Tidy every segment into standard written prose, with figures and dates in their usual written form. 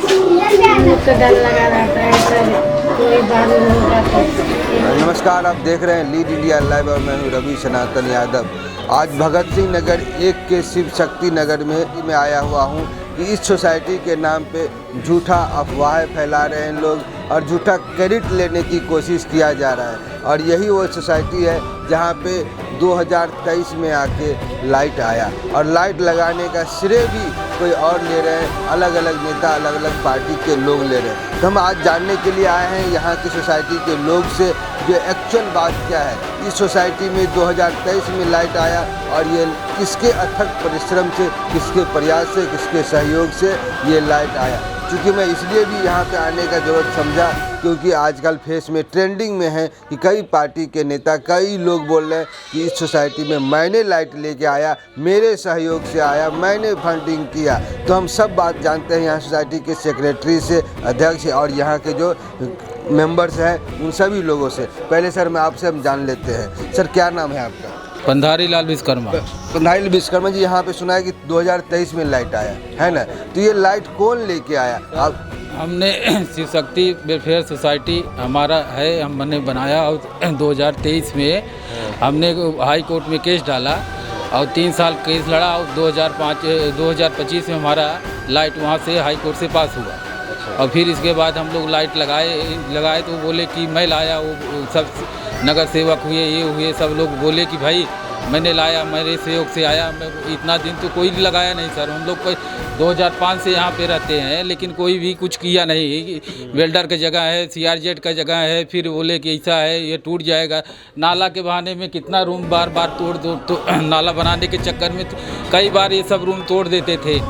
तो डर लगा रहता है सर, कोई बात नहीं जाता। नमस्कार, आप देख रहे हैं लीड इंडिया लाइव और मैं हूं रवि सनातन यादव। आज भगत सिंह नगर 1 के शिव शक्ति नगर में आया हुआ हूं कि इस सोसाइटी के नाम पे झूठा अफवाहें फैला रहे हैं लोग और झूठा क्रेडिट लेने की कोशिश किया जा रहा है। और यही वो सोसाइटी है जहां पे 2023 में आके लाइट आया और लाइट लगाने का श्रेय भी कोई और ले रहे हैं, अलग अलग नेता अलग अलग पार्टी के लोग ले रहे हैं। तो हम आज जानने के लिए आए हैं यहाँ की सोसाइटी के लोग से जो एक्चुअल बात क्या है। इस सोसाइटी में 2023 में लाइट आया और ये किसके अथक परिश्रम से, किसके प्रयास से, किसके सहयोग से ये लाइट आया। क्योंकि मैं इसलिए भी यहाँ पे आने का ज़रूरत समझा क्योंकि आजकल फेस में ट्रेंडिंग में है कि कई पार्टी के नेता, कई लोग बोल रहे हैं कि इस सोसाइटी में मैंने लाइट लेके आया, मेरे सहयोग से आया, मैंने फंडिंग किया। तो हम सब बात जानते हैं यहाँ सोसाइटी के सेक्रेटरी से, अध्यक्ष और यहाँ के जो मेंबर्स हैं उन सभी लोगों से। पहले सर मैं आपसे हम जान लेते हैं, सर क्या नाम है आपका? पंधारी लाल विश्वकर्मा। पंधारी लाल विश्वकर्मा जी, यहाँ पे सुना है कि 2023 में लाइट आया है ना, तो ये लाइट कौन लेके आया? आप हमने शिव शक्ति वेलफेयर सोसाइटी हमारा है, हमने बनाया और 2023 में हमने हाई कोर्ट में केस डाला और 3 साल केस लड़ा और 2025 में हमारा लाइट वहाँ से हाई कोर्ट से पास हुआ। और फिर इसके बाद हम लोग लाइट लगाए तो बोले कि मैं लाया, वो सब नगर सेवक हुए, ये हुए, सब लोग बोले कि भाई मैंने लाया, मेरे सहयोग से आया। मैं इतना दिन तो कोई लगाया नहीं सर, हम लोग 2005 से यहाँ पे रहते हैं लेकिन कोई भी कुछ किया नहीं। वेल्डर का जगह है, CRZ का जगह है, फिर बोले कि ऐसा है ये टूट जाएगा। नाला के बहाने में कितना रूम बार बार तोड़ तो नाला बनाने के चक्कर में तो कई बार ये सब रूम तोड़ देते थे।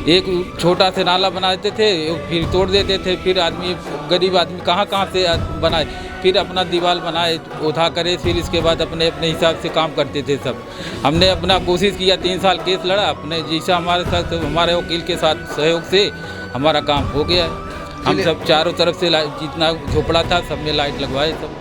एक छोटा से नाला बना देते थे फिर तोड़ देते थे, फिर आदमी गरीब आदमी कहाँ से बनाए, फिर अपना दीवार बनाए, उठा करे, फिर इसके बाद अपने हिसाब से काम करते थे सब। हमने अपना कोशिश किया, 3 साल केस लड़ा अपने जैसा हमारे साथ, हमारे वकील के साथ सहयोग से हमारा काम हो गया है। हम सब चारों तरफ से जितना झोपड़ा था सब में लाइट लगवाए सब।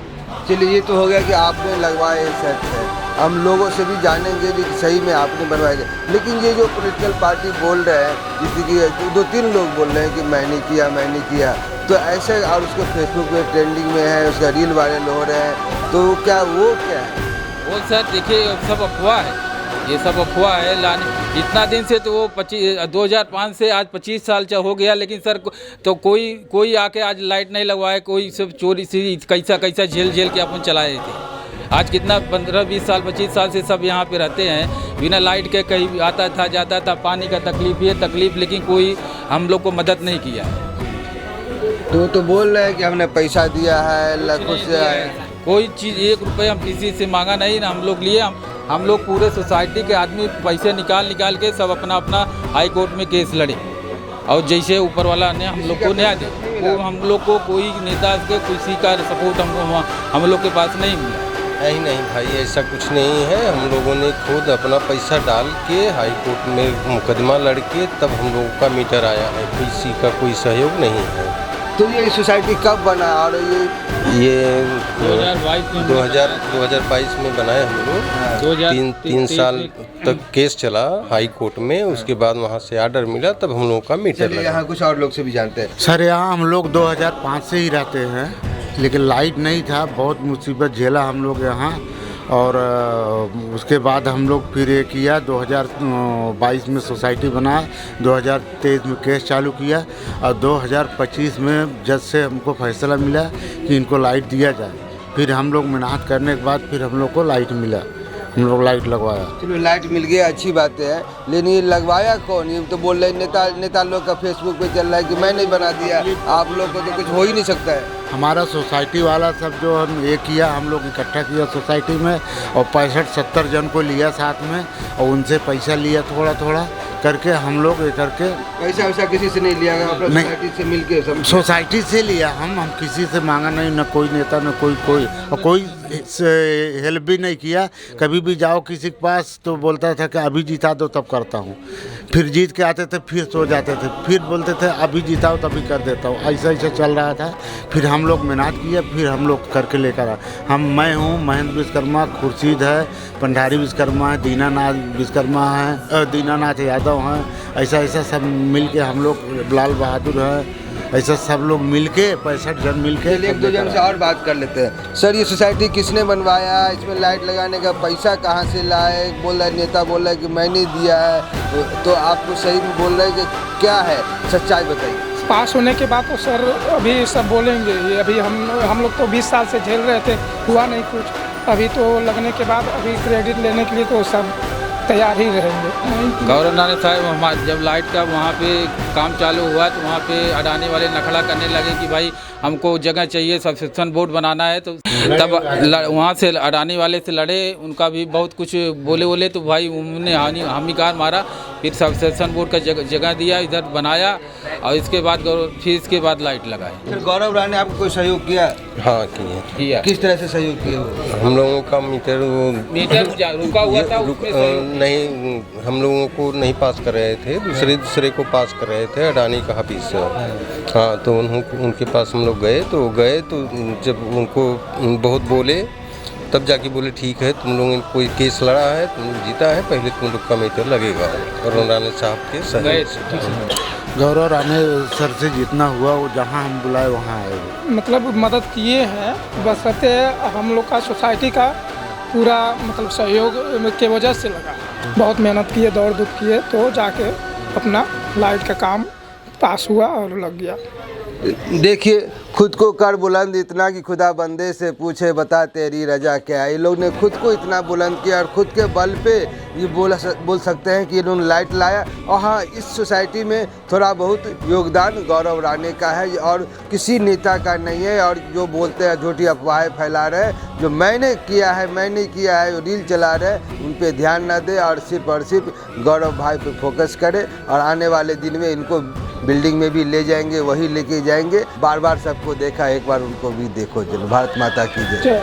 चलिए, ये तो हो गया कि आपने लगवाए, सच है। हम लोगों से भी जानेंगे भी कि सही में आपने बनवाए। लेकिन ये जो पॉलिटिकल पार्टी बोल रहे हैं, जैसे कि 2-3 लोग बोल रहे हैं कि मैंने किया, तो ऐसे और उसको फेसबुक में ट्रेंडिंग में है, उसका रील वायरल हो रहे हैं, तो क्या वो क्या है? वो सर देखिए सब अफवाह है, ये सब अफवाह है। लाने इतना दिन से तो वो 2005 से आज 25 साल हो गया, लेकिन सर तो कोई आके आज लाइट नहीं लगवाए, कोई सब चोरी से कैसा झेल के अपन चलाए थे। आज कितना 15-20 साल 25 साल से सब यहाँ पे रहते हैं बिना लाइट के, कहीं आता था जाता था, पानी का तकलीफ, लेकिन कोई हम लोग को मदद नहीं किया। तो बोल रहे हैं कि हमने पैसा दिया है, लाखों से आए, कोई चीज़ 1 रुपये हम किसी से मांगा नहीं ना हम लोग लिए। हम लोग पूरे सोसाइटी के आदमी पैसे निकाल के सब अपना हाई कोर्ट में केस लड़े और जैसे ऊपर वाला ने हम लोग को न्याय दे, वो हम लोग को कोई नेता के किसी का सपोर्ट हम लोग के पास नहीं मिला। नहीं भाई, ऐसा कुछ नहीं है। हम लोगों ने खुद अपना पैसा डाल के हाई कोर्ट में मुकदमा लड़के तब हम लोगों का मीटर आया है, किसी का कोई सहयोग नहीं है। तो ये सोसाइटी कब बना? और ये 2022 में बनाए हम लोग। 3 साल तक केस चला हाई कोर्ट में, उसके बाद वहाँ से आर्डर मिला तब हम लोगों का मीटर लगा। यहाँ कुछ और लोग से भी जानते हैं। सर यहाँ हम लोग 2005 से ही रहते हैं, लेकिन लाइट नहीं था, बहुत मुसीबत झेला हम लोग यहाँ। और उसके बाद हम लोग फिर ये किया, 2022 में सोसाइटी बनाया, 2023 में केस चालू किया और 2025 में जज से हमको फैसला मिला कि इनको लाइट दिया जाए। फिर हम लोग मेहनत करने के बाद फिर हम लोग को लाइट मिला, हम लोग लाइट लगवाया। चलो, लाइट मिल गया, अच्छी बात है, लेकिन ये लगवाया कौन? ये तो बोल रहे नेता लोग का फेसबुक पे चल रहा है कि मैं नहीं बना दिया। आप लोग को तो कुछ हो ही नहीं सकता है। हमारा सोसाइटी वाला सब जो हम ये किया, हम लोग इकट्ठा किया सोसाइटी में और 65-70 जन को लिया साथ में और उनसे पैसा लिया थोड़ा करके हम लोग ये करके। पैसा वैसा किसी से नहीं लिया, सोसाइटी से मिलके सब सोसाइटी से लिया। हम किसी से मांगा नहीं, न कोई नेता न कोई और कोई हेल्प भी नहीं किया। कभी भी जाओ किसी के पास तो बोलता था कि अभी जिता दो तब करता हूँ, फिर जीत के आते थे फिर सो जाते थे, फिर बोलते थे अभी जिताओ तभी कर देता हूँ। ऐसा चल रहा था। फिर हम लोग मेहनत किए, फिर हम लोग करके लेकर आए। मैं हूँ महेंद्र विश्वकर्मा, खुर्शीद है, पंडारी विश्वकर्मा है, दीनानाथ विश्वकर्मा है, दीनानाथ यादव हैं, ऐसा सब मिल के हम लोग, लाल बहादुर है ऐसा सब लोग मिल के 65 जन मिल के एक दो जन से और बात कर लेते हैं। सर, ये सोसाइटी किसने बनवाया, इसमें लाइट लगाने का पैसा कहाँ से लाए? बोल रहा है, नेता बोल रहा है कि मैंने दिया है, तो आपको सही में बोल रहे हैं कि क्या है सच्चाई, बताइए। पास होने के बाद तो सर अभी सब बोलेंगे, ये अभी हम लोग तो 20 साल से झेल रहे थे, हुआ नहीं कुछ। अभी तो लगने के बाद अभी क्रेडिट लेने के लिए तो सब तैयार ही रहेंगे। गौरव राणे साहब जब लाइट का वहाँ पे काम चालू हुआ तो वहाँ पे अडानी वाले नखड़ा करने लगे कि भाई हमको जगह चाहिए, सब्सक्रिप्शन बोर्ड बनाना है, तो तब वहाँ से अडानी वाले से लड़े, उनका भी बहुत कुछ बोले तो भाई उन्होंने हामीकार मारा, फिर सब्सक्रिप्शन बोर्ड का जगह दिया, इधर बनाया, और इसके बाद फिर इसके बाद लाइट लगाई। फिर गौरव राणे ने आपको कोई सहयोग किया? हाँ किया। किस तरह से सहयोग किया? हम लोगों का मीटर रुका हुआ था, नहीं, हम लोगों को नहीं पास कर रहे थे, दूसरे को पास कर रहे थे अडानी का ऑफिस से। हाँ, तो उनके पास हम लोग गए तो जब उनको बहुत बोले तब जाके बोले ठीक है, तुम लोगों ने कोई केस लड़ा है, तुम जीता है, पहले तुम लोग का मीटर लगेगा। और राणे साहब के सहयोग से गौरव राणे सर से जितना हुआ वो जहाँ हम बुलाए वहाँ आए, मतलब मदद किए हैं, बशर्ते हम लोग का सोसाइटी का पूरा मतलब सहयोग के वजह से लगा। बहुत मेहनत किए, दौड़ धूप किए, तो जाके अपना लाइट का काम पास हुआ और लग गया। देखिए, खुद को कर बुलंद इतना कि खुदा बंदे से पूछे बता तेरी रजा क्या है। ये लोग ने खुद को इतना बुलंद किया और खुद के बल पे ये बोल सकते हैं कि इन्होंने लाइट लाया। और हाँ, इस सोसाइटी में थोड़ा बहुत योगदान गौरव राणे का है और किसी नेता का नहीं है। और जो बोलते हैं झूठी अफवाहें फैला रहे हैं, जो मैंने किया है रील चला रहे हैं, उन पे ध्यान न दे और सिर्फ गौरव भाई पे फोकस करे। और आने वाले दिन में इनको बिल्डिंग में भी ले जाएंगे, वही लेके जाएंगे। बार सबको देखा, एक बार उनको भी देखो। चलो, भारत माता की जय।